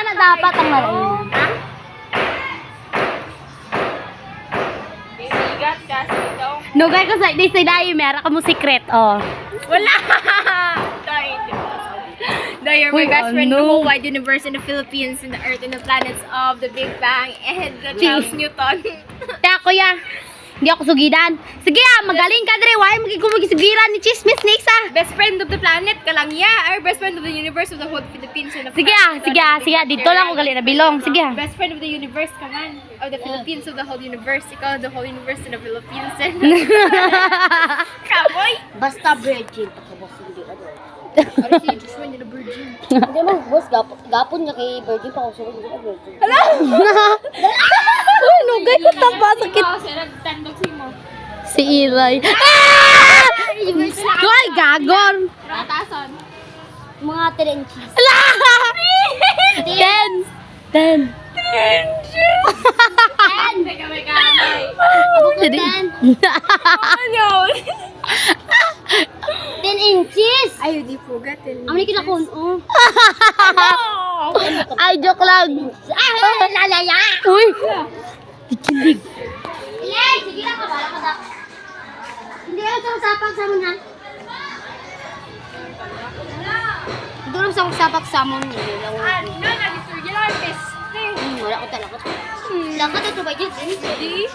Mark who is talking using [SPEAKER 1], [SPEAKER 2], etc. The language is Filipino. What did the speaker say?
[SPEAKER 1] na dapat ang narinig.
[SPEAKER 2] Bigat kasi ikaw.
[SPEAKER 1] Nugay ko sa di sa dayo, meron ka mo secret, oh.
[SPEAKER 2] Wala! Sorry, hindi ko asawa. No, you're my
[SPEAKER 1] Uy,
[SPEAKER 2] best friend in the
[SPEAKER 1] ano?
[SPEAKER 2] whole wide universe, in the Philippines, in the Earth, in the planets of the Big Bang, and the Charles Newton.
[SPEAKER 1] Kaya kuya, hindi ako sugidan. Sige magaling ka dre, why magigsugiran ni Chismis ni Isa.
[SPEAKER 2] Best friend of the planet, Kalangya, or best friend of the universe of the whole Philippines, and the
[SPEAKER 1] Sige dito lang ako gali na bilong. Sige.
[SPEAKER 2] Best friend of the universe, come on. Of the Philippines, of the whole universe. Ikaw, the whole universe in the Philippines. Kaboy!
[SPEAKER 3] Basta virgin. Pagkabos hindi ano.
[SPEAKER 2] Ano si Joshua niya na virgin?
[SPEAKER 3] Hindi mo, boss, gapon nga kay virgin pa ako sunod hindi na virgin.
[SPEAKER 1] Uy, nugay ko tapa sakit.
[SPEAKER 2] Kasi nagtandog si mo.
[SPEAKER 1] Si Ilay. Koy gagon.
[SPEAKER 2] Ratason.
[SPEAKER 3] Mga terenchis.
[SPEAKER 1] Ten.
[SPEAKER 2] Teka, may kamay.
[SPEAKER 3] Abot na
[SPEAKER 1] Jadi.
[SPEAKER 3] 10.
[SPEAKER 2] Ano?
[SPEAKER 3] 10 inches.
[SPEAKER 2] Ay, di pugatin.
[SPEAKER 3] Ang hindi kinakon, oh.
[SPEAKER 1] Ay, joke lang.
[SPEAKER 3] Lalaya.
[SPEAKER 1] Uy. Ikilig.
[SPEAKER 3] Yay, sige lang, kabala ka da. Hindi ako sa sapak sa muna. Doon sa sapak sa muna.
[SPEAKER 2] Ano? Nag-surgery lang.
[SPEAKER 3] Wala ko talaga. Lakat ito ba yun?
[SPEAKER 2] Di.